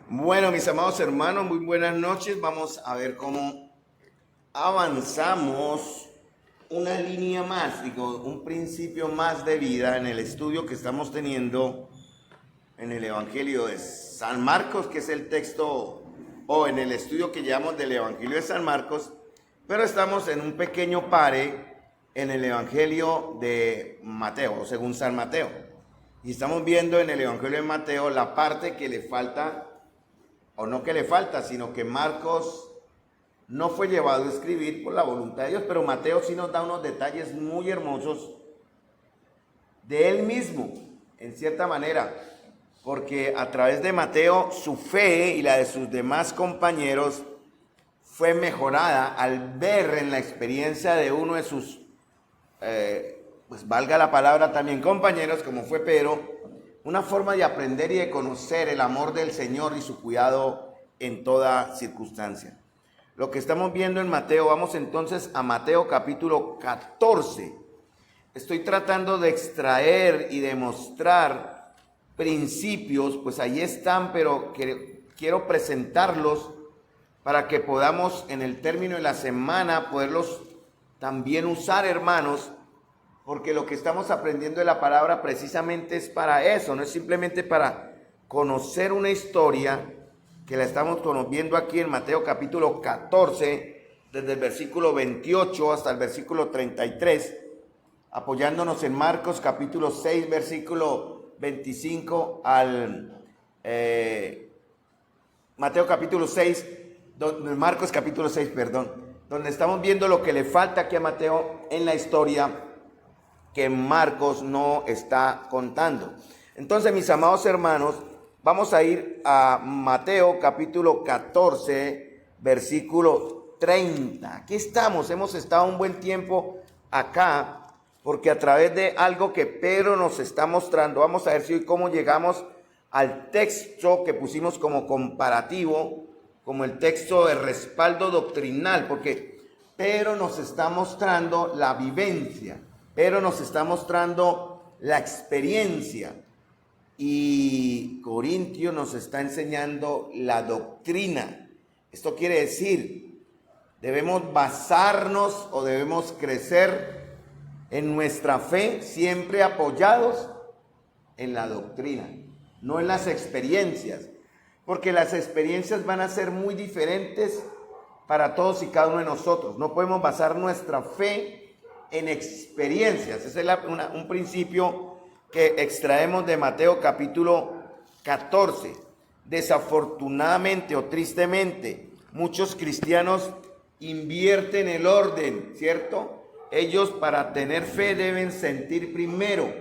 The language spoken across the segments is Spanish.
Bueno, mis amados hermanos, muy buenas noches. Vamos a ver cómo avanzamos una línea más, un principio más de vida en el estudio que estamos teniendo en el Evangelio de San Marcos, que es el texto, o en el estudio que llamamos del Evangelio de San Marcos, pero estamos en un pequeño pare en el Evangelio de Mateo, según San Mateo. Y estamos viendo en el Evangelio de Mateo la parte que le falta, o no que le falta, sino que Marcos no fue llevado a escribir por la voluntad de Dios, pero Mateo sí nos da unos detalles muy hermosos de él mismo, en cierta manera, porque a través de Mateo su fe y la de sus demás compañeros fue mejorada al ver en la experiencia de uno de sus, pues valga la palabra también compañeros, como fue Pedro, una forma de aprender y de conocer el amor del Señor y su cuidado en toda circunstancia. Lo que estamos viendo en Mateo, vamos entonces a Mateo capítulo 14. Estoy tratando de extraer y demostrar principios, pues ahí están, pero quiero presentarlos para que podamos en el término de la semana poderlos también usar, hermanos, porque lo que estamos aprendiendo de la palabra precisamente es para eso, no es simplemente para conocer una historia que la estamos viendo aquí en Mateo capítulo 14, desde el versículo 28 hasta el versículo 33, apoyándonos en Marcos capítulo 6, versículo 25 al Mateo capítulo 6, Marcos capítulo 6, perdón, donde estamos viendo lo que le falta aquí a Mateo en la historia que Marcos no está contando. Entonces, mis amados hermanos, vamos a ir a Mateo capítulo 14, versículo 30. Aquí estamos, hemos estado un buen tiempo acá, porque a través de algo que Pedro nos está mostrando, vamos a ver si hoy cómo llegamos al texto que pusimos como comparativo, como el texto de respaldo doctrinal, porque Pedro nos está mostrando la vivencia, Pedro nos está mostrando la experiencia, y Corintio nos está enseñando la doctrina. Esto quiere decir, debemos basarnos o debemos crecer en nuestra fe siempre apoyados en la doctrina, no en las experiencias, porque las experiencias van a ser muy diferentes para todos y cada uno de nosotros. No podemos basar nuestra fe en experiencias. Ese es un principio que extraemos de Mateo capítulo 14. Desafortunadamente o tristemente, muchos cristianos invierten el orden, ¿cierto? Ellos para tener fe deben sentir primero.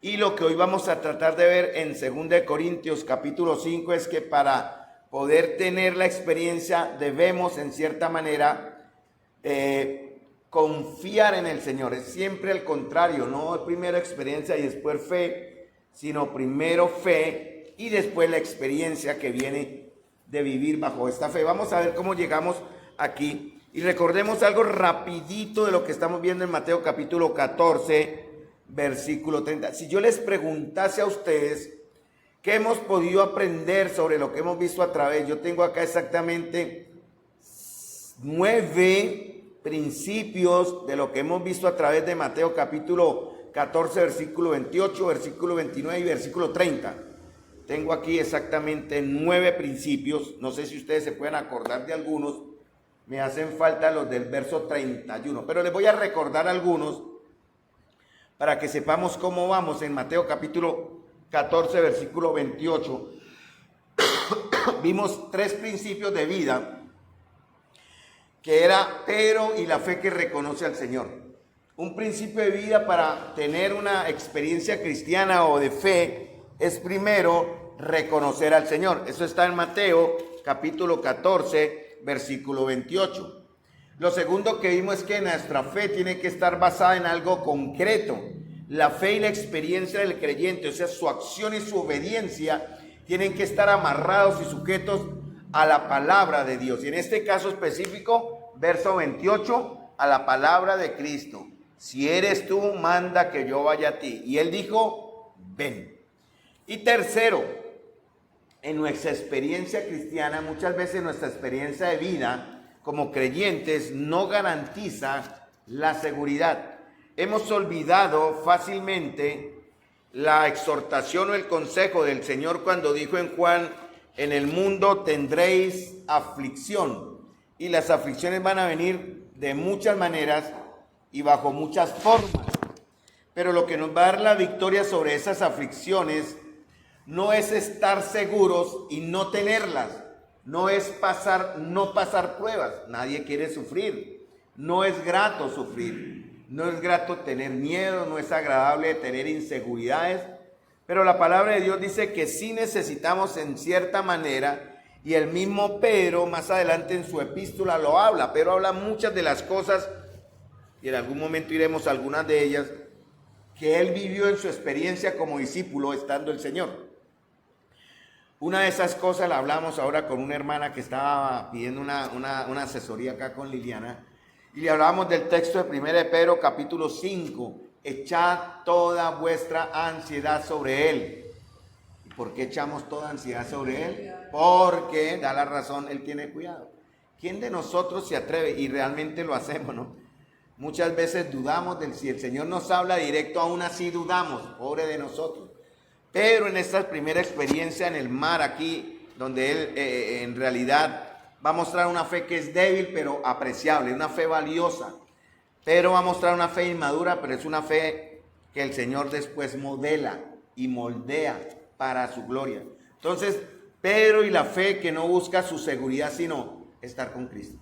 Y lo que hoy vamos a tratar de ver en 2 Corintios capítulo 5 es que para poder tener la experiencia debemos en cierta manera confiar en el Señor. Es siempre al contrario, no primero experiencia y después fe, sino primero fe y después la experiencia que viene de vivir bajo esta fe. Vamos a ver cómo llegamos aquí y recordemos algo rapidito de lo que estamos viendo en Mateo capítulo 14, versículo 30. Si yo les preguntase a ustedes qué hemos podido aprender sobre lo que hemos visto a través, yo tengo acá exactamente 9 principios de lo que hemos visto a través de Mateo capítulo 14, versículo 28, versículo 29 y versículo 30. Tengo aquí exactamente 9 principios. No sé si ustedes se pueden acordar de algunos. Me hacen falta los del verso 31, pero les voy a recordar algunos para que sepamos cómo vamos en Mateo capítulo 14, versículo 28. Vimos 3 principios de vida, que era Pedro y la fe que reconoce al Señor. Un principio de vida para tener una experiencia cristiana o de fe es primero reconocer al Señor. Eso está en Mateo capítulo 14, versículo 28. Lo segundo que vimos es que nuestra fe tiene que estar basada en algo concreto. La fe y la experiencia del creyente, o sea, su acción y su obediencia, tienen que estar amarrados y sujetos a la palabra de Dios. Y en este caso específico, verso 28, a la palabra de Cristo. Si eres tú, manda que yo vaya a ti. Y él dijo, ven. Y tercero, en nuestra experiencia cristiana, muchas veces nuestra experiencia de vida como creyentes no garantiza la seguridad. Hemos olvidado fácilmente la exhortación o el consejo del Señor cuando dijo en Juan: en el mundo tendréis aflicción, y las aflicciones van a venir de muchas maneras y bajo muchas formas. Pero lo que nos va a dar la victoria sobre esas aflicciones no es estar seguros y no tenerlas, no es no pasar pruebas. Nadie quiere sufrir, no es grato sufrir, no es grato tener miedo, no es agradable tener inseguridades, pero la palabra de Dios dice que sí necesitamos en cierta manera, y el mismo Pedro más adelante en su epístola lo habla. Pedro habla muchas de las cosas, y en algún momento iremos a algunas de ellas, que él vivió en su experiencia como discípulo estando el Señor. Una de esas cosas la hablamos ahora con una hermana que estaba pidiendo una asesoría acá con Liliana, y le hablábamos del texto de 1 de Pedro capítulo 5, echad toda vuestra ansiedad sobre Él. ¿Y por qué echamos toda ansiedad sobre Él? Porque, da la razón, Él tiene cuidado. ¿Quién de nosotros se atreve? Y realmente lo hacemos, ¿no? Muchas veces dudamos de si el Señor nos habla directo, aún así dudamos, pobre de nosotros. Pero en esta primera experiencia en el mar aquí, donde Él en realidad va a mostrar una fe que es débil pero apreciable, una fe valiosa. Pedro va a mostrar una fe inmadura, pero es una fe que el Señor después modela y moldea para su gloria. Entonces, Pedro y la fe que no busca su seguridad, sino estar con Cristo.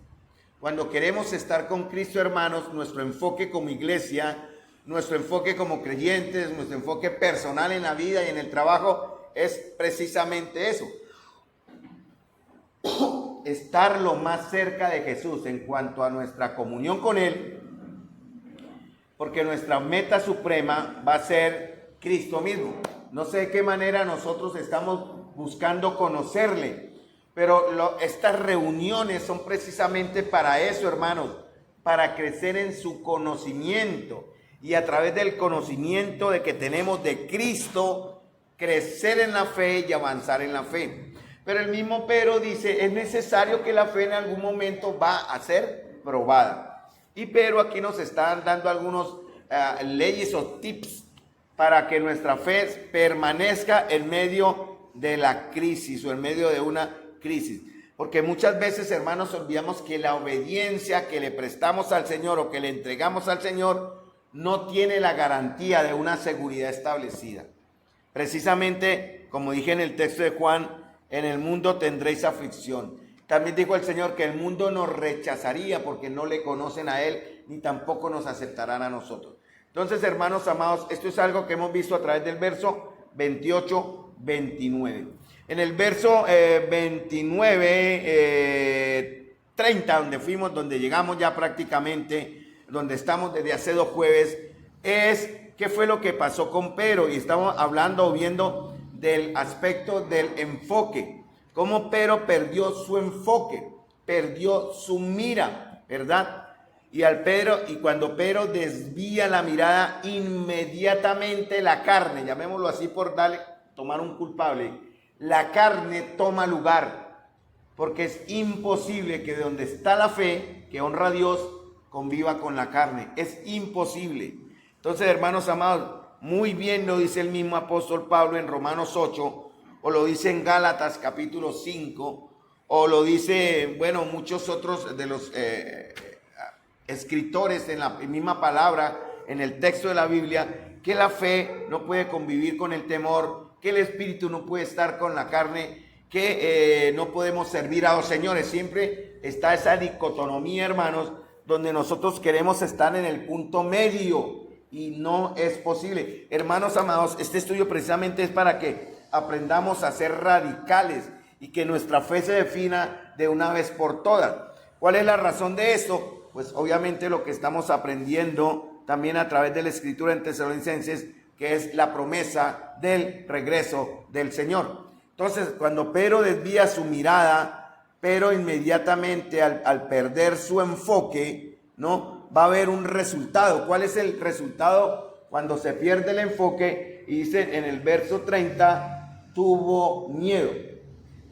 Cuando queremos estar con Cristo, hermanos, nuestro enfoque como iglesia, nuestro enfoque como creyentes, nuestro enfoque personal en la vida y en el trabajo es precisamente eso. Estar lo más cerca de Jesús en cuanto a nuestra comunión con Él, porque nuestra meta suprema va a ser Cristo mismo. No sé de qué manera nosotros estamos buscando conocerle, pero estas reuniones son precisamente para eso, hermanos, para crecer en su conocimiento, y a través del conocimiento de que tenemos de Cristo, crecer en la fe y avanzar en la fe. Pero el mismo Pedro dice, es necesario que la fe en algún momento va a ser probada. Y Pedro aquí nos está dando algunos leyes o tips para que nuestra fe permanezca en medio de la crisis o en medio de una crisis. Porque muchas veces, hermanos, olvidamos que la obediencia que le prestamos al Señor o que le entregamos al Señor no tiene la garantía de una seguridad establecida. Precisamente, como dije en el texto de Juan, en el mundo tendréis aflicción. También dijo el Señor que el mundo nos rechazaría porque no le conocen a Él, ni tampoco nos aceptarán a nosotros. Entonces, hermanos amados, esto es algo que hemos visto a través del verso 28, 29. En el verso 29, 30, donde llegamos ya prácticamente, donde estamos desde hace 2 jueves, es qué fue lo que pasó con Pedro. Y estamos hablando o viendo del aspecto del enfoque, cómo Pedro perdió su enfoque, perdió su mira, ¿verdad? Y cuando Pedro desvía la mirada, inmediatamente la carne, llamémoslo así por tomar un culpable, la carne toma lugar, porque es imposible que de donde está la fe, que honra a Dios, conviva con la carne, es imposible. Entonces, hermanos amados, muy bien lo dice el mismo apóstol Pablo en Romanos 8, o lo dice en Gálatas capítulo 5, o lo dice, bueno, muchos otros de los escritores en la misma palabra, en el texto de la Biblia, que la fe no puede convivir con el temor, que el espíritu no puede estar con la carne, que no podemos servir a dos señores. Siempre está esa dicotomía, hermanos, donde nosotros queremos estar en el punto medio y no es posible. Hermanos amados, este estudio precisamente es para que aprendamos a ser radicales y que nuestra fe se defina de una vez por todas. ¿Cuál es la razón de esto? Pues obviamente lo que estamos aprendiendo también a través de la escritura en Tesalonicenses, que es la promesa del regreso del Señor. Entonces, cuando Pedro desvía su mirada, pero inmediatamente al perder su enfoque, ¿no?, va a haber un resultado. ¿Cuál es el resultado cuando se pierde el enfoque? Y dice en el verso 30, tuvo miedo.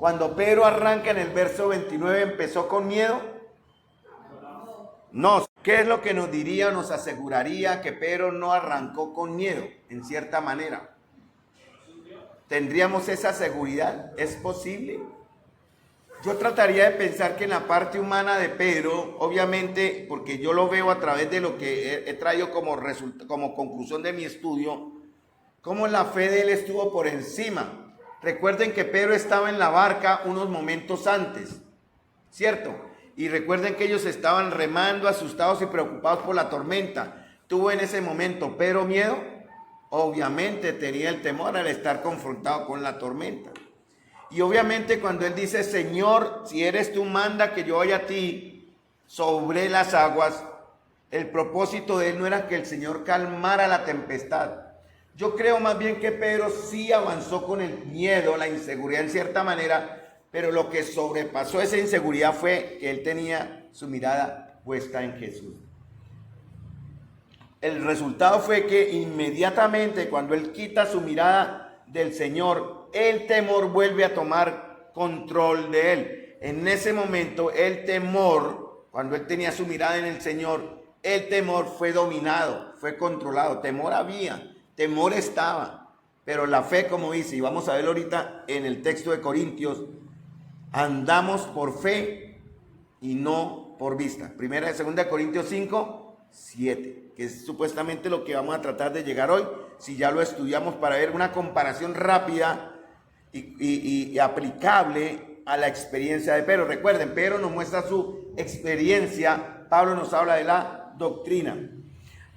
Cuando Pedro arranca en el verso 29, ¿empezó con miedo? No. ¿Qué es lo que nos diría o nos aseguraría que Pedro no arrancó con miedo, en cierta manera? ¿Tendríamos esa seguridad? ¿Es posible? Yo trataría de pensar que en la parte humana de Pedro, obviamente, porque yo lo veo a través de lo que he traído como conclusión de mi estudio, cómo la fe de él estuvo por encima. Recuerden que Pedro estaba en la barca unos momentos antes, ¿cierto? Y recuerden que ellos estaban remando, asustados y preocupados por la tormenta. ¿Tuvo en ese momento Pedro miedo? Obviamente tenía el temor al estar confrontado con la tormenta. Y obviamente cuando él dice, Señor, si eres tú, manda que yo vaya a ti sobre las aguas, el propósito de él no era que el Señor calmara la tempestad. Yo creo más bien que Pedro sí avanzó con el miedo, la inseguridad en cierta manera, pero lo que sobrepasó esa inseguridad fue que él tenía su mirada puesta en Jesús. El resultado fue que inmediatamente cuando él quita su mirada del Señor, el temor vuelve a tomar control de él. En ese momento el temor, cuando él tenía su mirada en el Señor, el temor fue dominado, fue controlado. Temor había, temor estaba, pero la fe, como dice, y vamos a verlo ahorita en el texto de Corintios, andamos por fe y no por vista. Primera y segunda de Corintios 5, 7, que es supuestamente lo que vamos a tratar de llegar hoy, si ya lo estudiamos, para ver una comparación rápida y aplicable a la experiencia de Pedro. Recuerden, Pedro nos muestra su experiencia, Pablo nos habla de la doctrina.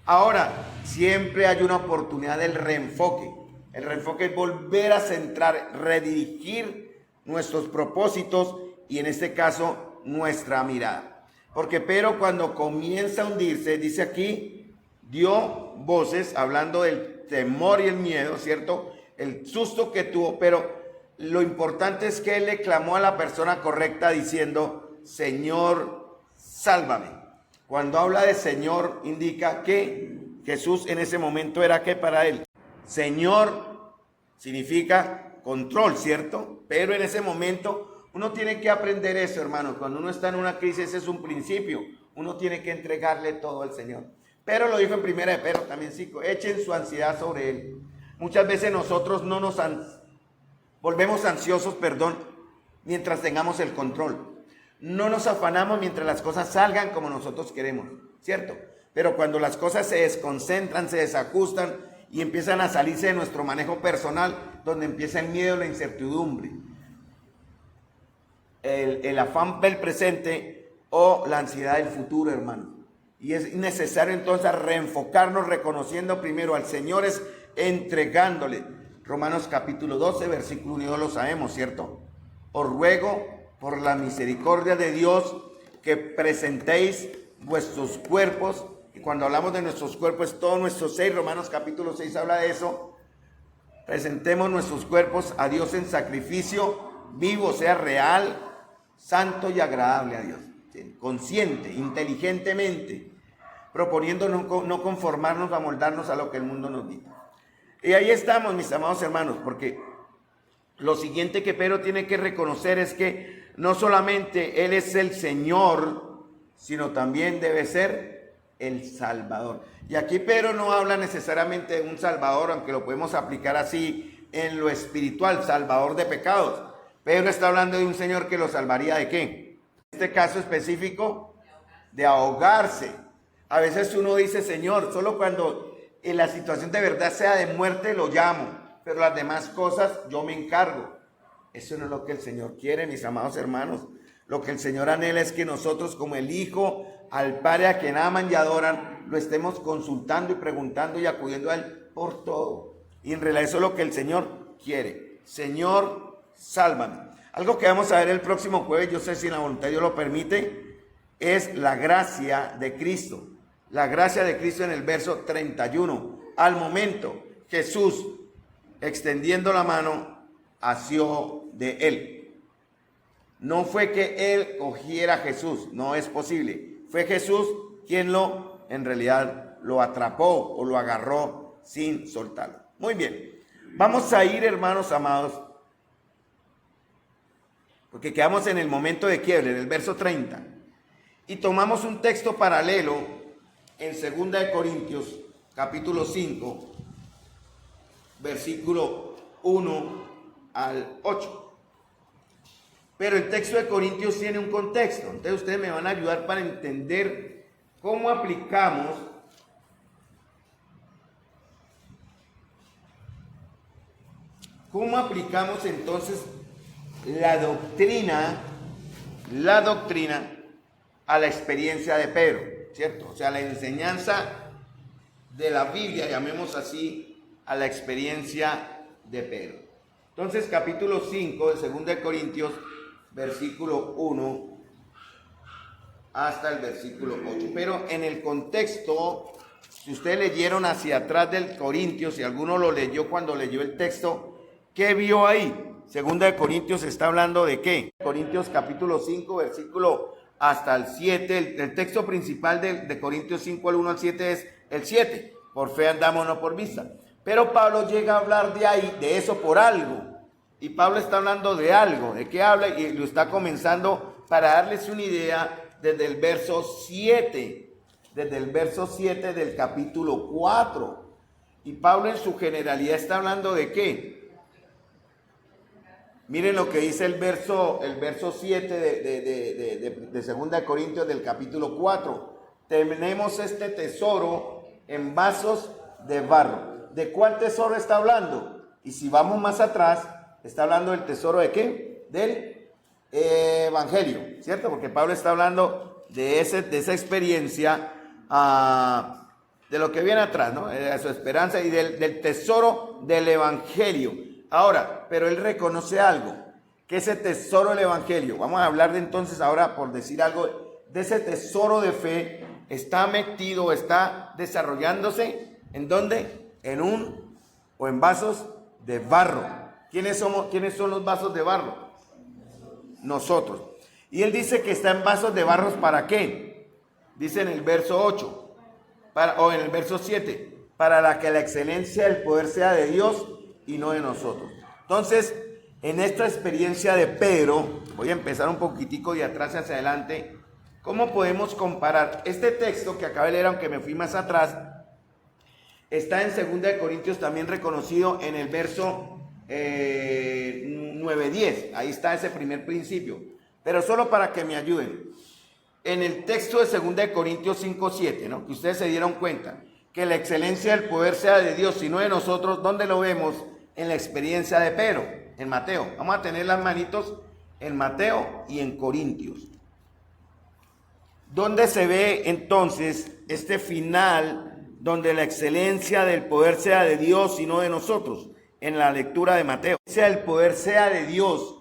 Ahora, siempre hay una oportunidad del reenfoque. El reenfoque es volver a centrar, redirigir nuestros propósitos y en este caso nuestra mirada. Porque Pedro, cuando comienza a hundirse, dice aquí, dio voces, hablando del temor y el miedo, ¿cierto? El susto que tuvo, pero lo importante es que él le clamó a la persona correcta diciendo, Señor, sálvame. Cuando habla de Señor, indica que Jesús en ese momento era ¿qué para él? Señor significa control, ¿cierto? Pero en ese momento uno tiene que aprender eso, hermano. Cuando uno está en una crisis, ese es un principio. Uno tiene que entregarle todo al Señor. Pero lo dijo en primera de Pedro también 5, echen su ansiedad sobre él. Muchas veces nosotros no nos volvemos ansiosos, mientras tengamos el control. No nos afanamos mientras las cosas salgan como nosotros queremos, ¿cierto? Pero cuando las cosas se desconcentran, se desajustan y empiezan a salirse de nuestro manejo personal, donde empieza el miedo, la incertidumbre, el afán del presente o la ansiedad del futuro, hermano. Y es necesario entonces reenfocarnos reconociendo primero al Señor, es entregándole. Romanos capítulo 12, versículo 1, lo sabemos, ¿cierto? Os ruego por la misericordia de Dios que presentéis vuestros cuerpos, y cuando hablamos de nuestros cuerpos, todo nuestro ser, Romanos capítulo 6 habla de eso, presentemos nuestros cuerpos a Dios en sacrificio vivo, sea real, santo y agradable a Dios, ¿sí? Consciente, inteligentemente, proponiendo no conformarnos a moldarnos a lo que el mundo nos dicta. Y ahí estamos, mis amados hermanos, porque lo siguiente que Pedro tiene que reconocer es que no solamente Él es el Señor, sino también debe ser el Salvador. Y aquí Pedro no habla necesariamente de un Salvador, aunque lo podemos aplicar así en lo espiritual, Salvador de pecados. Pedro está hablando de un Señor que lo salvaría ¿de qué? En este caso específico, de ahogarse. A veces uno dice, Señor, solo cuando en la situación de verdad sea de muerte lo llamo, pero las demás cosas yo me encargo. Eso no es lo que el Señor quiere, mis amados hermanos. Lo que el Señor anhela es que nosotros, como el Hijo al Padre a quien aman y adoran, lo estemos consultando y preguntando y acudiendo a Él por todo. Y en realidad eso es lo que el Señor quiere. Señor, sálvame. Algo que vamos a ver el próximo jueves, yo sé si la voluntad de Dios lo permite, es la gracia de Cristo. La gracia de Cristo en el verso 31. Al momento, Jesús, extendiendo la mano, asió de él. No fue que él cogiera a Jesús, no es posible. Fue Jesús quien en realidad lo atrapó o lo agarró sin soltarlo. Muy bien, vamos a ir, hermanos amados, porque quedamos en el momento de quiebre, en el verso 30. Y tomamos un texto paralelo en 2 de Corintios, capítulo 5, versículo 1 al 8. Pero el texto de Corintios tiene un contexto, entonces ustedes me van a ayudar para entender cómo aplicamos entonces la doctrina a la experiencia de Pedro, ¿cierto? O sea, la enseñanza de la Biblia, llamemos así, a la experiencia de Pedro. Entonces, capítulo 5 de 2 de Corintios, versículo 1 hasta el versículo 8. Pero en el contexto, si ustedes leyeron hacia atrás del Corintios, si alguno lo leyó cuando leyó el texto, ¿qué vio ahí? 2 de Corintios está hablando de ¿qué? Corintios capítulo 5, versículo hasta el 7. El texto principal de Corintios 5, al 1 al 7 es el 7. Por fe andamos, no por vista. Pero Pablo llega a hablar de ahí, de eso por algo. Y Pablo está hablando de algo. ¿De qué habla? Y lo está comenzando para darles una idea desde el verso 7. Desde el verso 7 del capítulo 4. Y Pablo en su generalidad está hablando de ¿qué? Miren lo que dice el verso 7 de 2 de Corintios del capítulo 4. Tenemos este tesoro en vasos de barro. ¿De cuál tesoro está hablando? Y si vamos más atrás, está hablando del tesoro de ¿qué? Del evangelio, ¿cierto? Porque Pablo está hablando de esa experiencia, de lo que viene atrás, ¿no? De su esperanza y del tesoro del evangelio. Ahora, pero él reconoce algo, que ese tesoro del evangelio, vamos a hablar de entonces ahora, por decir algo, de ese tesoro de fe, está metido, está desarrollándose, ¿en dónde? En vasos de barro. ¿Quiénes son los vasos de barro? Nosotros. Y él dice que está en vasos de barro, ¿para qué? Dice en el verso 8, o en el verso 7, para que la excelencia del poder sea de Dios y no de nosotros. Entonces, en esta experiencia de Pedro, voy a empezar un poquitico de atrás hacia adelante. ¿Cómo podemos comparar este texto que acabo de leer, aunque me fui más atrás? Está en 2 de Corintios, también reconocido en el verso 9-10. Ahí está ese primer principio. Pero solo para que me ayuden. En el texto de 2 de Corintios 5-7, ¿no? Que ustedes se dieron cuenta que la excelencia del poder sea de Dios y no de nosotros. ¿Dónde lo vemos? En la experiencia de Pedro, en Mateo. Vamos a tener las manitos en Mateo y en Corintios. ¿Dónde se ve entonces este final donde la excelencia del poder sea de Dios y no de nosotros? En la lectura de Mateo. Sea el poder sea de Dios.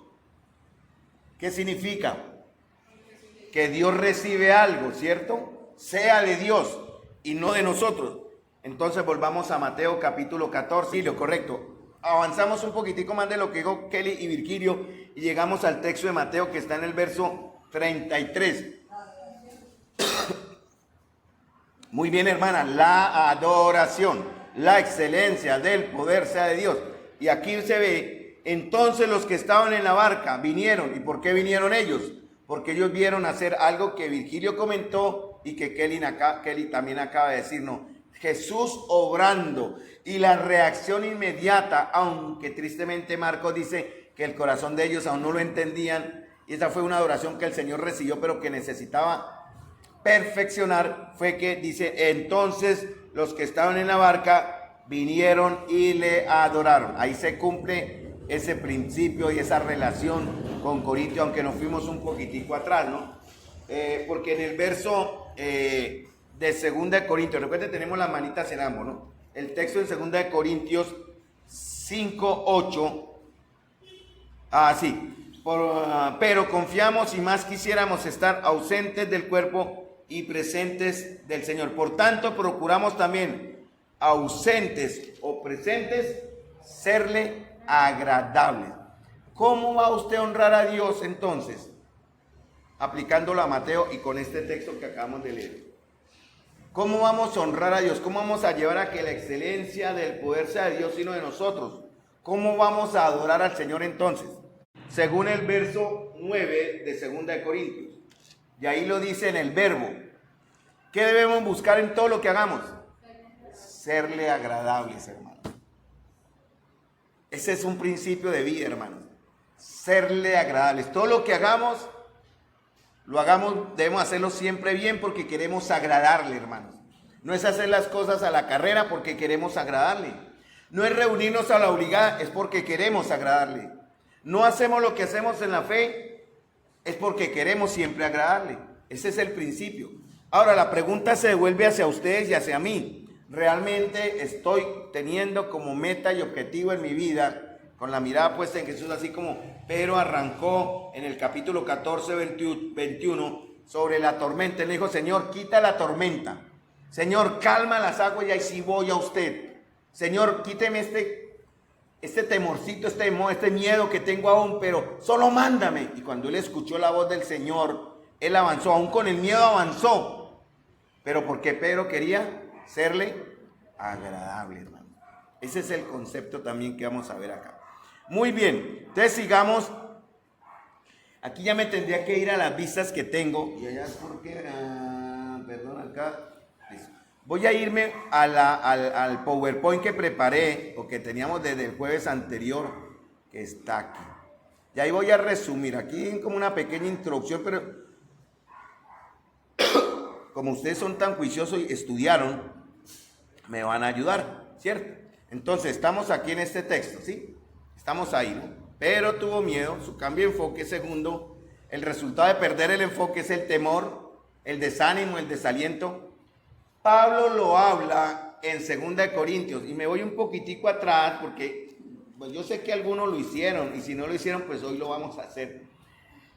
¿Qué significa? Que Dios recibe algo, ¿cierto? Sea de Dios y no de nosotros. Entonces volvamos a Mateo capítulo 14. Sí, lo correcto. Avanzamos un poquitico más de lo que dijo Kelly y Virgilio y llegamos al texto de Mateo que está en el verso 33. Muy bien, hermana, la adoración, la excelencia del poder sea de Dios. Y aquí se ve, entonces los que estaban en la barca vinieron. ¿Y por qué vinieron ellos? Porque ellos vieron hacer algo que Virgilio comentó y que Kelly también acaba de decir, no. Jesús obrando y la reacción inmediata, aunque tristemente Marcos dice que el corazón de ellos aún no lo entendían, y esa fue una adoración que el Señor recibió, pero que necesitaba perfeccionar, fue que dice, entonces los que estaban en la barca vinieron y le adoraron. Ahí se cumple ese principio y esa relación con Corintio, aunque nos fuimos un poquitico atrás, ¿no? Porque en el verso de 2 de Corintios, recuerden, tenemos las manitas en ambos, ¿no? El texto en 2 de Corintios 5:8, pero confiamos y más quisiéramos estar ausentes del cuerpo y presentes del Señor. Por tanto, procuramos también ausentes o presentes serle agradables. ¿Cómo va usted a honrar a Dios entonces? Aplicándolo a Mateo y con este texto que acabamos de leer. ¿Cómo vamos a honrar a Dios? ¿Cómo vamos a llevar a que la excelencia del poder sea de Dios y no de nosotros? ¿Cómo vamos a adorar al Señor entonces? según el verso 9 de 2 de Corintios. Y ahí lo dice en el verbo. ¿Qué debemos buscar en todo lo que hagamos? Serle agradables, hermanos. Ese es un principio de vida, hermanos. Serle agradables. Todo lo que hagamos, debemos hacerlo siempre bien porque queremos agradarle, hermanos. No es hacer las cosas a la carrera porque queremos agradarle. No es reunirnos a la obligada, es porque queremos agradarle. No hacemos lo que hacemos en la fe, es porque queremos siempre agradarle. Ese es el principio. Ahora la pregunta se devuelve hacia ustedes y hacia mí. ¿Realmente estoy teniendo como meta y objetivo en mi vida, con la mirada puesta en Jesús, así como Pedro arrancó en el capítulo 14, 21, sobre la tormenta? Él dijo: Señor, quita la tormenta. Señor, calma las aguas y ahí sí voy a usted. Señor, quíteme este temorcito, este miedo que tengo aún, pero solo mándame. Y cuando él escuchó la voz del Señor, él avanzó, aún con el miedo avanzó. Pero porque Pedro quería serle agradable, hermano. Ese es el concepto también que vamos a ver acá. Muy bien, entonces sigamos. Aquí ya me tendría que ir a las vistas que tengo. Y allá es porque, perdón, acá. Listo. Voy a irme al PowerPoint que preparé, o que teníamos desde el jueves anterior, que está aquí. Y ahí voy a resumir, aquí como una pequeña introducción, pero como ustedes son tan juiciosos y estudiaron, me van a ayudar, ¿cierto? Entonces, estamos aquí en este texto, ¿sí? Estamos ahí, ¿no? Pero tuvo miedo, su cambio de enfoque. Segundo, el resultado de perder el enfoque es el temor, el desánimo, el desaliento. Pablo lo habla en 2 de Corintios, y me voy un poquitico atrás porque pues yo sé que algunos lo hicieron, y si no lo hicieron, pues hoy lo vamos a hacer.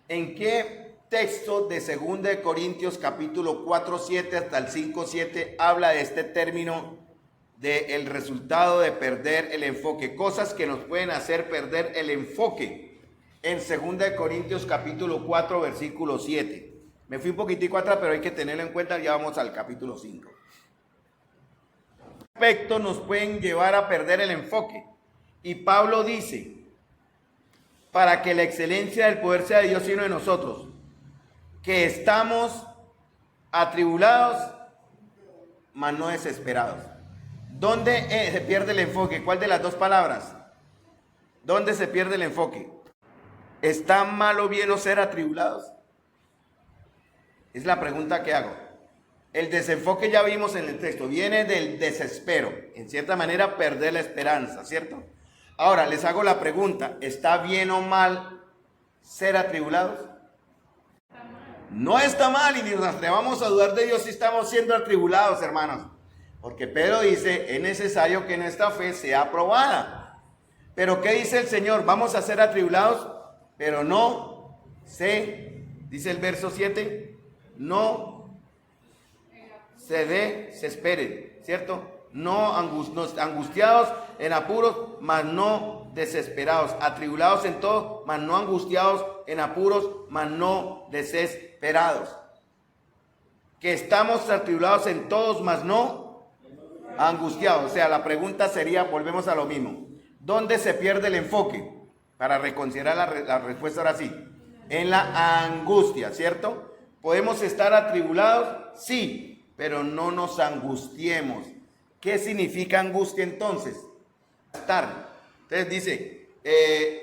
¿En qué texto de 2 de Corintios capítulo 4:7 hasta el 5:7 habla de este término del resultado de perder el enfoque? Cosas que nos pueden hacer perder el enfoque. En 2 de Corintios capítulo 4 versículo 7. Me fui un poquitico atrás, pero hay que tenerlo en cuenta. Ya vamos al capítulo 5. Aspectos nos pueden llevar a perder el enfoque. Y Pablo dice: para que la excelencia del poder sea de Dios y no de nosotros, que estamos atribulados, mas no desesperados. ¿Dónde se pierde el enfoque? ¿Cuál de las dos palabras? ¿Dónde se pierde el enfoque? ¿Está mal o bien no ser atribulados? Es la pregunta que hago. El desenfoque ya vimos en el texto, viene del desespero, en cierta manera perder la esperanza, ¿cierto? Ahora les hago la pregunta: ¿está bien o mal ser atribulados? No está mal, y ni nos atrevamos a dudar de Dios si estamos siendo atribulados, hermanos. Porque Pedro dice: es necesario que nuestra fe sea aprobada. Pero ¿qué dice el Señor? Vamos a ser atribulados, pero no se, dice el verso 7, no se desesperen, ¿cierto? No angustiados en apuros, mas no desesperados. Atribulados en todo, mas no angustiados; en apuros, mas no desesperados. Que estamos atribulados en todos, mas no angustiados. O sea, la pregunta sería, volvemos a lo mismo: ¿dónde se pierde el enfoque? Para reconsiderar la respuesta ahora sí. En la angustia, ¿cierto? ¿Podemos estar atribulados? Sí, pero no nos angustiemos. ¿Qué significa angustia entonces? Entonces dice,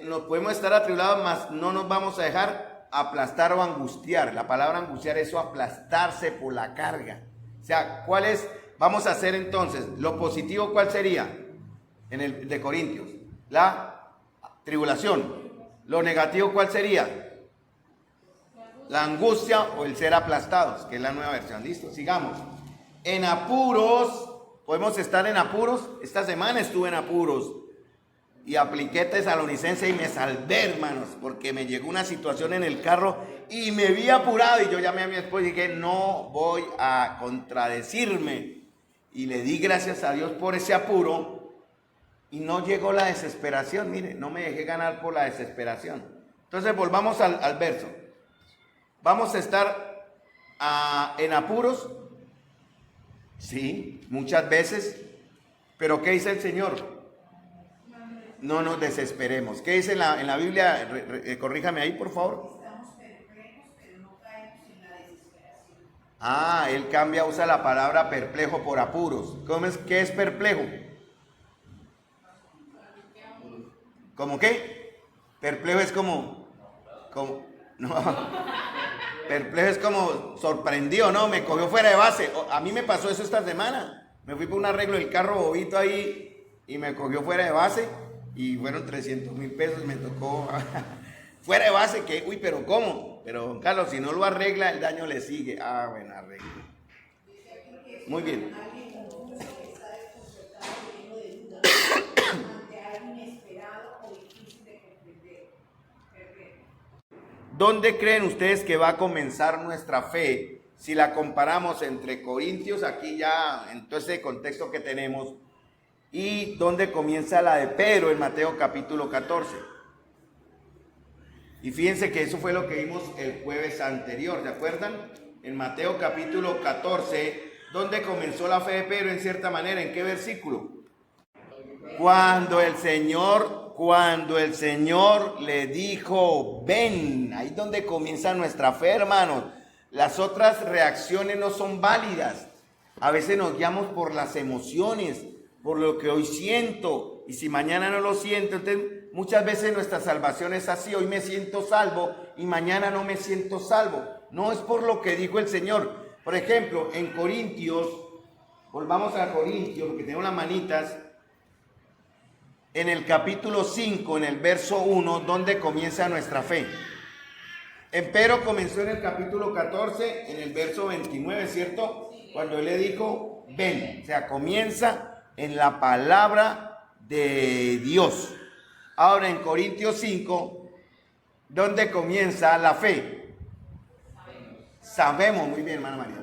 nos podemos estar atribulados, mas no nos vamos a dejar aplastar o angustiar. La palabra angustiar es aplastarse por la carga. O sea, ¿cuál es? Vamos a hacer entonces, lo positivo, ¿cuál sería? En el de Corintios, la tribulación. Lo negativo, ¿cuál sería? La angustia o el ser aplastados, que es la nueva versión. Listo, sigamos. En apuros, podemos estar en apuros. Esta semana estuve en apuros y apliqué Tesalonicense y me salvé, hermanos, porque me llegó una situación en el carro y me vi apurado, y yo llamé a mi esposa y dije: no voy a contradecirme. Y le di gracias a Dios por ese apuro, y no llegó la desesperación. Mire, no me dejé ganar por la desesperación. Entonces volvamos al verso. ¿Vamos a estar en apuros? Sí, muchas veces. Pero ¿qué dice el Señor? no nos desesperemos. ¿Qué dice en la Biblia? Corríjame ahí, por favor. Estamos perplejos, pero no caemos en la desesperación. Ah, él cambia, usa la palabra perplejo por apuros. ¿Qué es perplejo? ¿Cómo qué? Perplejo es como no, perplejo es como sorprendido, ¿no? Me cogió fuera de base. A mí me pasó eso esta semana. Me fui por un arreglo del carro bobito ahí y me cogió fuera de base y fueron 300,000 pesos. Me tocó fuera de base, que, uy, pero ¿cómo? Pero Carlos, si no lo arregla, el daño le sigue. Ah, bueno, arreglo. Muy bien. ¿Dónde creen ustedes que va a comenzar nuestra fe si la comparamos entre Corintios, aquí ya en todo ese contexto que tenemos, y dónde comienza la de Pedro en Mateo capítulo 14? Y fíjense que eso fue lo que vimos el jueves anterior, ¿se acuerdan? En Mateo capítulo 14, ¿dónde comenzó la fe de Pedro en cierta manera? ¿En qué versículo? Cuando el Señor le dijo, ven, ahí es donde comienza nuestra fe, hermanos. Las otras reacciones no son válidas. A veces nos guiamos por las emociones, por lo que hoy siento, y si mañana no lo siento, entonces muchas veces nuestra salvación es así: hoy me siento salvo y mañana no me siento salvo. No es por lo que dijo el Señor. Por ejemplo, en Corintios, volvamos a Corintios, porque tengo las manitas. En el capítulo 5, en el verso 1, donde comienza nuestra fe. Empero comenzó en el capítulo 14, en el verso 29, ¿cierto? Cuando él le dijo, ven. O sea, comienza en la palabra de Dios. Ahora en Corintios 5, ¿dónde comienza la fe? Sabemos, muy bien, hermana María.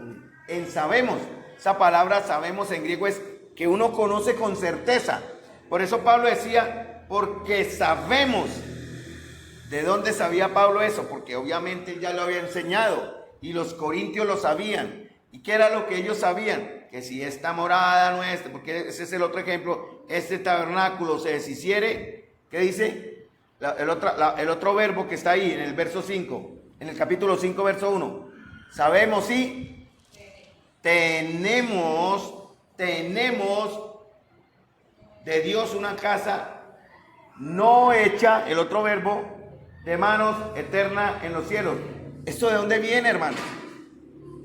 En sabemos, esa palabra sabemos en griego es que uno conoce con certeza. Por eso Pablo decía, porque sabemos. ¿De dónde sabía Pablo eso? Porque obviamente él ya lo había enseñado y los corintios lo sabían. ¿Y qué era lo que ellos sabían? Que si esta morada nuestra, porque ese es el otro ejemplo, este tabernáculo se deshiciere, ¿qué dice? El otro verbo que está ahí en el verso 5, en el capítulo 5, verso 1. Sabemos y tenemos de Dios una casa no hecha, el otro verbo, de manos, eterna en los cielos. ¿Esto de dónde viene, hermano?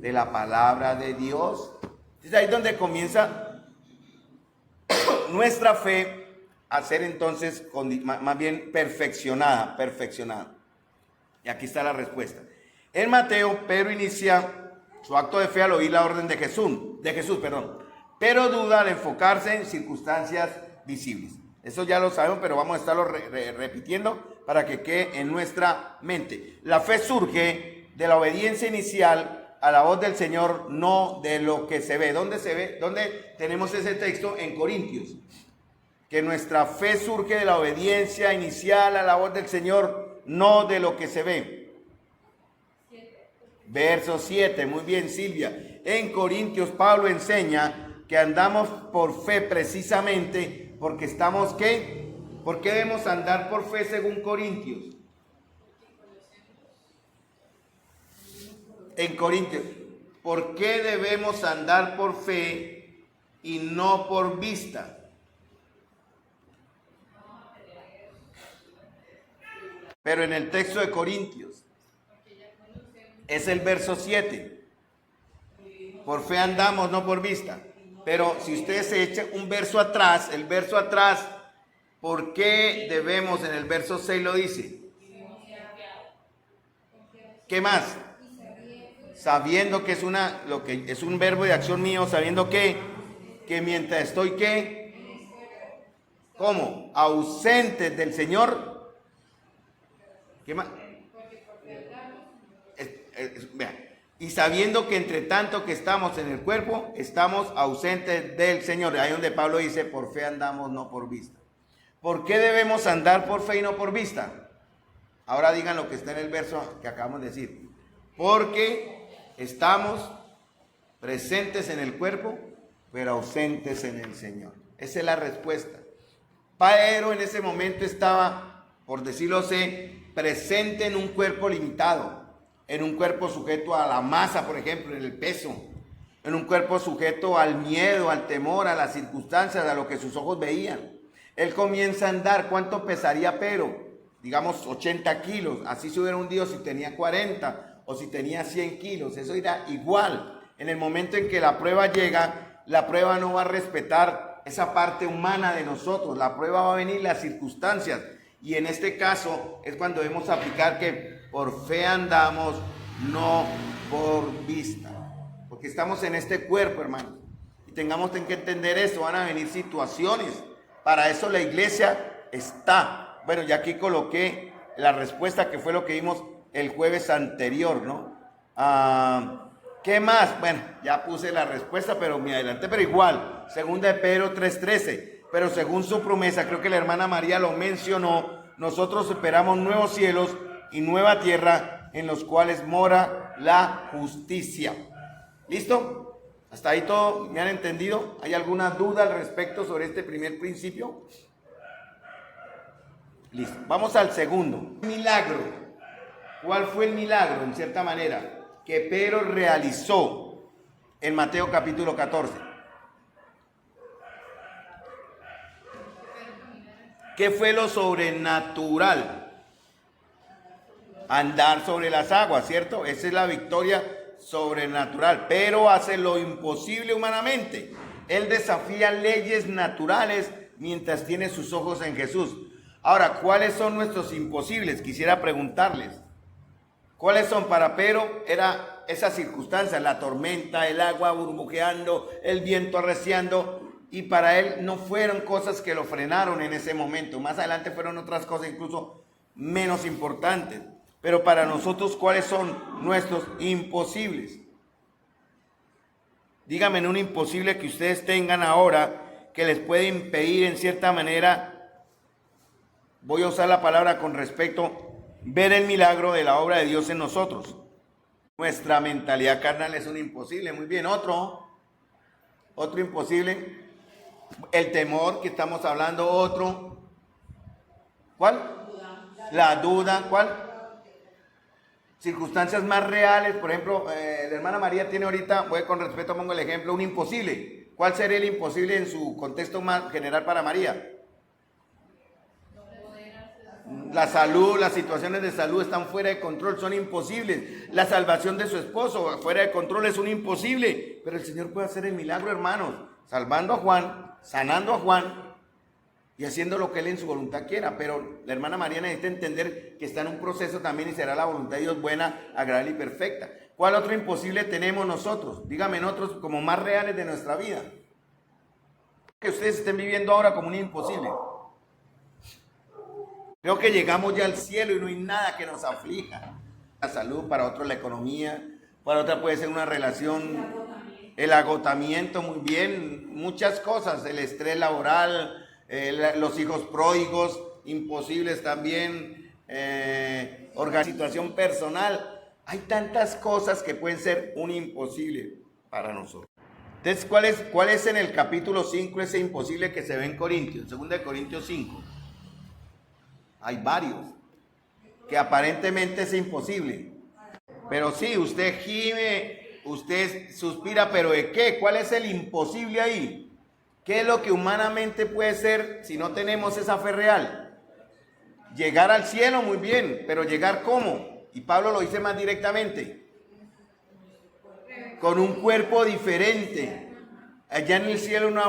De la palabra de Dios. Es ahí donde comienza nuestra fe a ser entonces más bien perfeccionada. Y aquí está la respuesta. En Mateo, Pedro inicia su acto de fe al oír la orden de Jesús, pero duda al enfocarse en circunstancias visibles. Eso ya lo sabemos, pero vamos a estarlo repitiendo para que quede en nuestra mente. La fe surge de la obediencia inicial a la voz del Señor, no de lo que se ve. ¿Dónde se ve? ¿Dónde tenemos ese texto? En Corintios. Que nuestra fe surge de la obediencia inicial a la voz del Señor, no de lo que se ve. Verso 7, muy bien, Silvia. En Corintios Pablo enseña que andamos por fe precisamente porque estamos, ¿qué? ¿Por qué debemos andar por fe según Corintios? En Corintios, ¿por qué debemos andar por fe y no por vista? Pero en el texto de Corintios es el verso 7. Por fe andamos, no por vista. Pero si ustedes se echan un verso atrás, el verso atrás, ¿por qué debemos? En el verso 6 lo dice. ¿Qué más? Sabiendo que es un verbo de acción mío, sabiendo que mientras estoy, ¿qué? ¿Cómo? Ausentes del Señor. ¿Qué más? Vean. Y sabiendo que entre tanto que estamos en el cuerpo, estamos ausentes del Señor. Ahí donde Pablo dice, por fe andamos, no por vista. ¿Por qué debemos andar por fe y no por vista? Ahora digan lo que está en el verso que acabamos de decir. Porque estamos presentes en el cuerpo, pero ausentes en el Señor. Esa es la respuesta. Pedro en ese momento estaba, por decirlo así, presente en un cuerpo limitado, en un cuerpo sujeto a la masa, por ejemplo, en el peso, en un cuerpo sujeto al miedo, al temor, a las circunstancias, a lo que sus ojos veían. Él comienza a andar. ¿Cuánto pesaría Pedro? Digamos 80 kilos. Así se hubiera hundido si tenía 40 o si tenía 100 kilos. Eso irá igual. En el momento en que la prueba llega, la prueba no va a respetar esa parte humana de nosotros. La prueba va a venir las circunstancias. Y en este caso es cuando debemos aplicar que por fe andamos, no por vista. Porque estamos en este cuerpo, hermanos. Y tengamos que entender eso. Van a venir situaciones. Para eso la iglesia está. Bueno, ya aquí coloqué la respuesta, que fue lo que vimos el jueves anterior, ¿no? ¿Qué más? Bueno, ya puse la respuesta, pero me adelanté, pero igual. Segunda de Pedro 3:13. Pero según su promesa, creo que la hermana María lo mencionó, nosotros esperamos nuevos cielos y nueva tierra en los cuales mora la justicia. ¿Listo? ¿Hasta ahí todo me han entendido? ¿Hay alguna duda al respecto sobre este primer principio? Listo. Vamos al segundo. Milagro. ¿Cuál fue el milagro, en cierta manera, que Pedro realizó en Mateo capítulo 14? ¿Qué fue lo sobrenatural? Andar sobre las aguas, ¿cierto? Esa es la victoria sobrenatural. Pero hace lo imposible humanamente. Él desafía leyes naturales mientras tiene sus ojos en Jesús. Ahora, ¿cuáles son nuestros imposibles? Quisiera preguntarles. ¿Cuáles son? Para Pedro era esa circunstancia, la tormenta, el agua burbujeando, el viento arreciando. Y para él no fueron cosas que lo frenaron en ese momento. Más adelante fueron otras cosas incluso menos importantes. Pero para nosotros, ¿cuáles son nuestros imposibles? Díganme un imposible que ustedes tengan ahora que les puede impedir en cierta manera, voy a usar la palabra con respecto, ver el milagro de la obra de Dios en nosotros. Nuestra mentalidad carnal es un imposible. Muy bien, otro imposible. El temor que estamos hablando, otro. ¿Cuál? La duda. ¿Cuál? Circunstancias más reales. Por ejemplo, la hermana María tiene ahorita, voy con respeto, pongo el ejemplo, un imposible. ¿Cuál sería el imposible en su contexto más general para María? La salud, las situaciones de salud están fuera de control, son imposibles. La salvación de su esposo fuera de control es un imposible. Pero el Señor puede hacer el milagro, hermanos, salvando a Juan, sanando a Juan y haciendo lo que Él en su voluntad quiera. Pero la hermana María necesita entender que está en un proceso también y será la voluntad de Dios buena, agradable y perfecta. ¿Cuál otro imposible tenemos nosotros? Díganme en otros como más reales de nuestra vida, que ustedes estén viviendo ahora como un imposible. Creo que llegamos ya al cielo y no hay nada que nos aflija. La salud, para otros la economía, para otra puede ser una relación, el agotamiento, muy bien, muchas cosas, el estrés laboral, los hijos pródigos, imposibles también, situación personal. Hay tantas cosas que pueden ser un imposible para nosotros. Entonces, ¿cuál es en el capítulo 5 ese imposible que se ve en Corintios? 2 Corintios 5. Hay varios que aparentemente es imposible. Pero sí, usted gime, usted suspira, pero ¿de qué? ¿Cuál es el imposible ahí? ¿Qué es lo que humanamente puede ser si no tenemos esa fe real? Llegar al cielo, muy bien, pero ¿llegar cómo? Y Pablo lo dice más directamente. Con un cuerpo diferente. Allá en el cielo no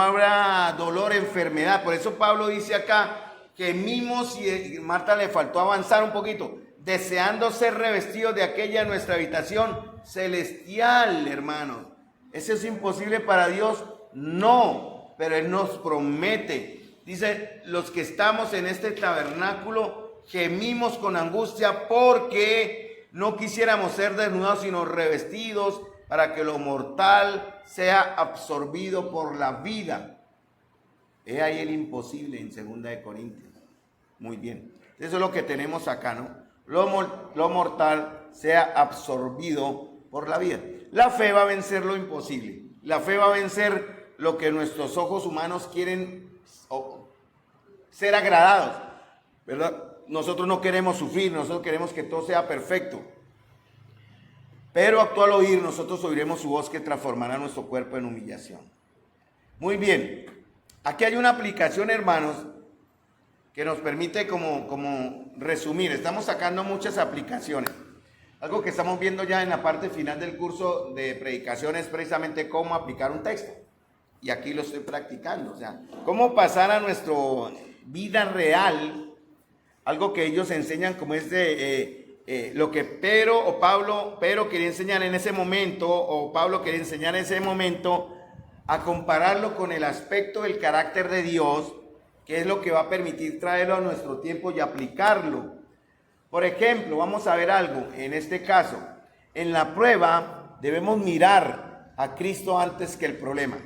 habrá dolor, enfermedad. Por eso Pablo dice acá, que mimos, y Marta le faltó avanzar un poquito, deseando ser revestidos de aquella nuestra habitación celestial, hermanos. ¿Eso es imposible para Dios? No, pero Él nos promete. Dice, los que estamos en este tabernáculo gemimos con angustia porque no quisiéramos ser desnudados, sino revestidos para que lo mortal sea absorbido por la vida. He ahí el imposible en 2 Corintios. Muy bien. Eso es lo que tenemos acá, ¿no? Lo mortal sea absorbido por la vida. La fe va a vencer lo imposible. La fe va a vencer lo que nuestros ojos humanos quieren ser agradados, ¿verdad? Nosotros no queremos sufrir, nosotros queremos que todo sea perfecto. Pero al oír, nosotros oiremos su voz que transformará nuestro cuerpo en humillación. Muy bien, aquí hay una aplicación, hermanos, que nos permite como resumir. Estamos sacando muchas aplicaciones. Algo que estamos viendo ya en la parte final del curso de predicación es precisamente cómo aplicar un texto. Y aquí lo estoy practicando. O sea, cómo pasar a nuestra vida real, algo que ellos enseñan como es lo que Pedro quería enseñar en ese momento, o Pablo quería enseñar en ese momento, a compararlo con el aspecto del carácter de Dios, que es lo que va a permitir traerlo a nuestro tiempo y aplicarlo. Por ejemplo, vamos a ver algo, en este caso, en la prueba debemos mirar a Cristo antes que el problema.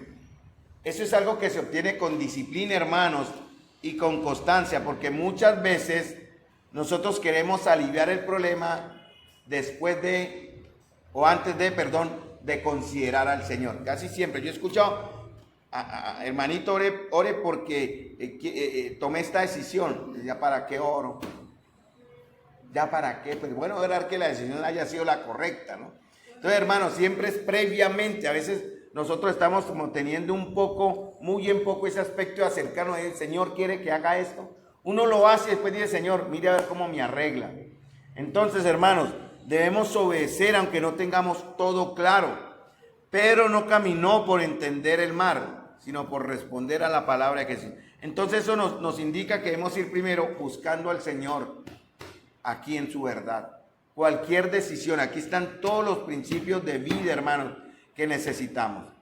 Eso es algo que se obtiene con disciplina, hermanos, y con constancia, porque muchas veces nosotros queremos aliviar el problema después de, o antes de, de considerar al Señor. Casi siempre, yo he escuchado, hermanito, ore porque tomé esta decisión. ¿Ya para qué oro? ¿Ya para qué? Pues bueno, verdad que la decisión haya sido la correcta, ¿no? Entonces, hermanos, siempre es previamente. A veces nosotros estamos como teniendo muy en poco ese aspecto de acercarnos. El Señor quiere que haga esto. Uno lo hace y después dice, Señor, mire a ver cómo me arregla. Entonces, hermanos, debemos obedecer aunque no tengamos todo claro. Pedro no caminó por entender el mar, sino por responder a la palabra de Jesús. Entonces eso nos indica que debemos ir primero buscando al Señor aquí en su verdad. Cualquier decisión, aquí están todos los principios de vida, hermanos, que necesitamos.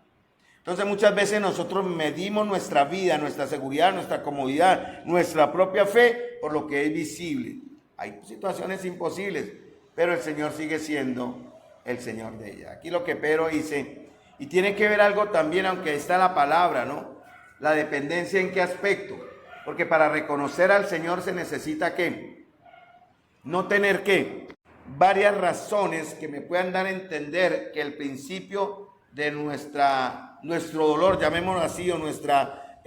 Entonces muchas veces nosotros medimos nuestra vida, nuestra seguridad, nuestra comodidad, nuestra propia fe por lo que es visible. Hay situaciones imposibles, pero el Señor sigue siendo el Señor de ella. Aquí lo que Pedro dice, y tiene que ver algo también, aunque está la palabra, ¿no? La dependencia, ¿en qué aspecto? Porque para reconocer al Señor se necesita ¿qué? No tener ¿qué? Varias razones que me puedan dar a entender que el principio de nuestro dolor, llamémoslo así, o nuestra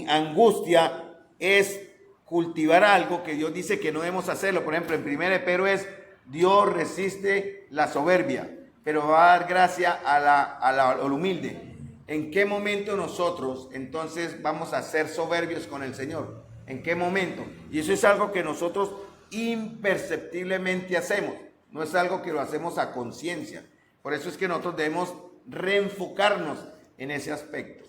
angustia, es cultivar algo que Dios dice que no debemos hacerlo. Por ejemplo, en 1 Pedro es, Dios resiste la soberbia, pero va a dar gracia al humilde. ¿En qué momento nosotros entonces vamos a ser soberbios con el Señor? ¿En qué momento? Y eso es algo que nosotros imperceptiblemente hacemos, no es algo que lo hacemos a conciencia. Por eso es que nosotros debemos reenfocarnos en ese aspecto.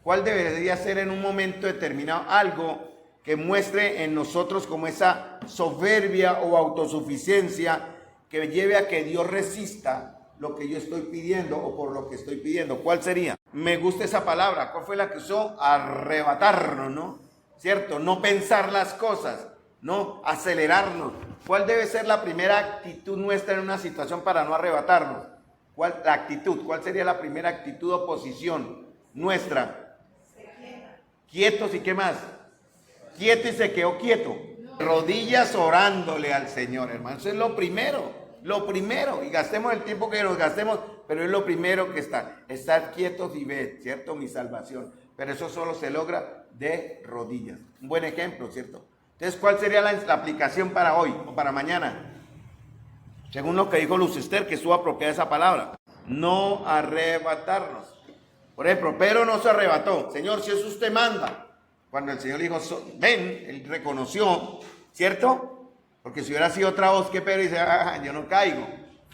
¿Cuál debería ser en un momento determinado algo que muestre en nosotros como esa soberbia o autosuficiencia que lleve a que Dios resista lo que yo estoy pidiendo o por lo que estoy pidiendo? ¿Cuál sería? Me gusta esa palabra. ¿Cuál fue la que usó? Arrebatarnos, ¿no? ¿Cierto? No pensar las cosas, no acelerarnos. ¿Cuál debe ser la primera actitud nuestra en una situación para no arrebatarnos? ¿Cuál la actitud? ¿Cuál sería la primera actitud o posición nuestra? Quietos, ¿y qué más? Quieto y se quedó quieto. Rodillas orándole al Señor, hermano. Eso es lo primero. Y gastemos el tiempo que nos gastemos, pero es lo primero que está. Estar quietos y ver, ¿cierto? Mi salvación. Pero eso solo se logra de rodillas. Un buen ejemplo, ¿cierto? Entonces, ¿cuál sería la aplicación para hoy o para mañana? Según lo que dijo Lucester, que estuvo apropiada esa palabra. No arrebatarnos. Por ejemplo, Pedro no se arrebató. Señor, si eso usted manda. Cuando el Señor le dijo, ven, él reconoció, ¿cierto? Porque si hubiera sido otra voz que Pedro dice, yo no caigo.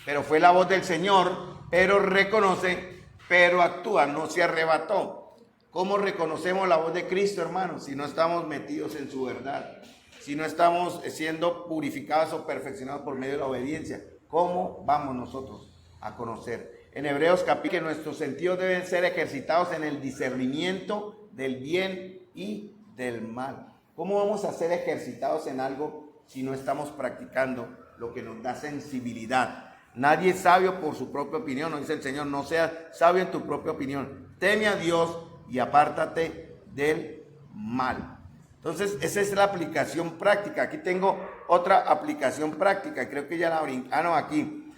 Pero fue la voz del Señor, Pedro reconoce, Pedro actúa, no se arrebató. ¿Cómo reconocemos la voz de Cristo, hermanos? Si no estamos metidos en su verdad, si no estamos siendo purificados o perfeccionados por medio de la obediencia, ¿cómo vamos nosotros a conocer? En Hebreos capítulo que nuestros sentidos deben ser ejercitados en el discernimiento del bien y del mal. ¿Cómo vamos a ser ejercitados en algo si no estamos practicando lo que nos da sensibilidad? Nadie es sabio por su propia opinión, nos dice el Señor, no seas sabio en tu propia opinión. Teme a Dios y apártate del mal. Entonces, esa es la aplicación práctica. Aquí tengo otra aplicación práctica, creo que ya la brincaron aquí.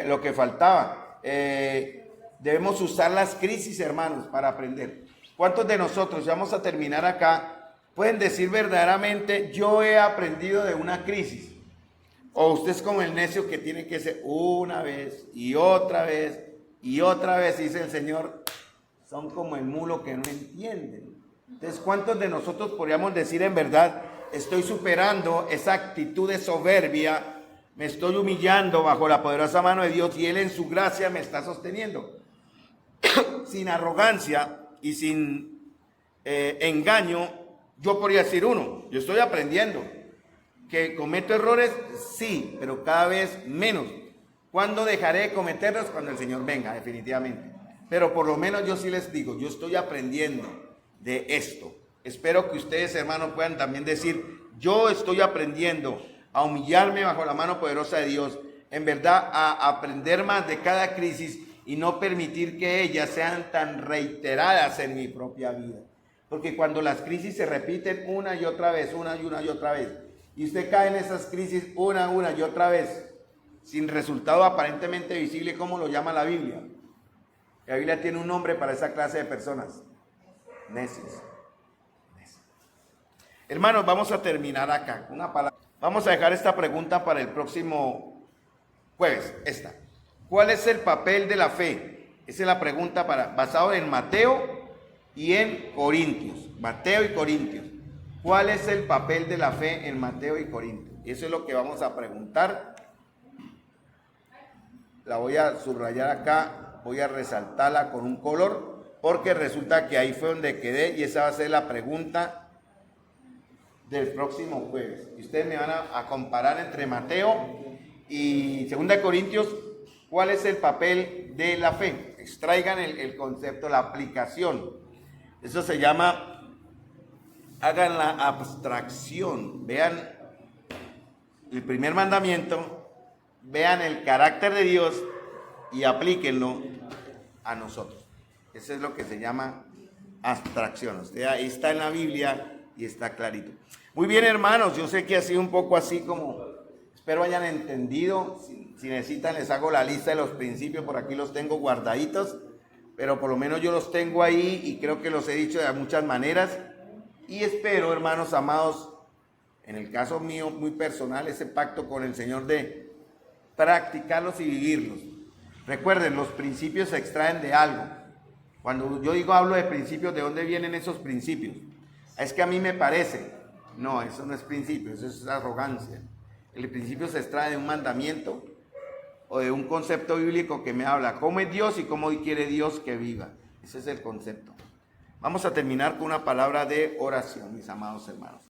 Lo que faltaba, debemos usar las crisis, hermanos, para aprender. ¿Cuántos de nosotros, vamos a terminar acá, pueden decir verdaderamente, yo he aprendido de una crisis. O usted es como el necio que tiene que ser una vez y otra vez y otra vez, dice el Señor, son como el mulo que no entienden. Entonces, ¿cuántos de nosotros podríamos decir en verdad, estoy superando esa actitud de soberbia, me estoy humillando bajo la poderosa mano de Dios y Él en su gracia me está sosteniendo? Sin arrogancia y sin engaño, yo podría decir yo estoy aprendiendo. ¿Que cometo errores? Sí, pero cada vez menos. ¿Cuándo dejaré de cometerlos? Cuando el Señor venga, definitivamente. Pero por lo menos yo sí les digo, yo estoy aprendiendo de esto. Espero que ustedes, hermanos, puedan también decir, yo estoy aprendiendo a humillarme bajo la mano poderosa de Dios, en verdad a aprender más de cada crisis y no permitir que ellas sean tan reiteradas en mi propia vida. Porque cuando las crisis se repiten una y otra vez, una y otra vez, y usted cae en esas crisis una y otra vez, sin resultado aparentemente visible, ¿cómo lo llama la Biblia? La Biblia tiene un nombre para esa clase de personas: necios. Hermanos, vamos a terminar acá. Una palabra. Vamos a dejar esta pregunta para el próximo jueves. Esta. ¿Cuál es el papel de la fe? Esa es la pregunta basado en Mateo y en Corintios. Mateo y Corintios. ¿Cuál es el papel de la fe en Mateo y Corintios? Eso es lo que vamos a preguntar. La voy a subrayar acá, voy a resaltarla con un color, porque resulta que ahí fue donde quedé y esa va a ser la pregunta del próximo jueves. Y ustedes me van a comparar entre Mateo y 2 Corintios, ¿cuál es el papel de la fe? Extraigan el concepto, la aplicación. Eso se llama, hagan la abstracción, vean el primer mandamiento, vean el carácter de Dios y aplíquenlo a nosotros. Eso es lo que se llama abstracción. Usted ahí está en la Biblia y está clarito. Muy bien, hermanos, yo sé que ha sido un poco así como, espero hayan entendido. Si necesitan les hago la lista de los principios, por aquí los tengo guardaditos, pero por lo menos yo los tengo ahí y creo que los he dicho de muchas maneras. Y espero, hermanos amados, en el caso mío muy personal, ese pacto con el Señor de practicarlos y vivirlos. Recuerden, los principios se extraen de algo. Cuando yo hablo de principios, ¿de dónde vienen esos principios? Es que a mí me parece. No, eso no es principio, eso es arrogancia. El principio se extrae de un mandamiento o de un concepto bíblico que me habla cómo es Dios y cómo quiere Dios que viva. Ese es el concepto. Vamos a terminar con una palabra de oración, mis amados hermanos.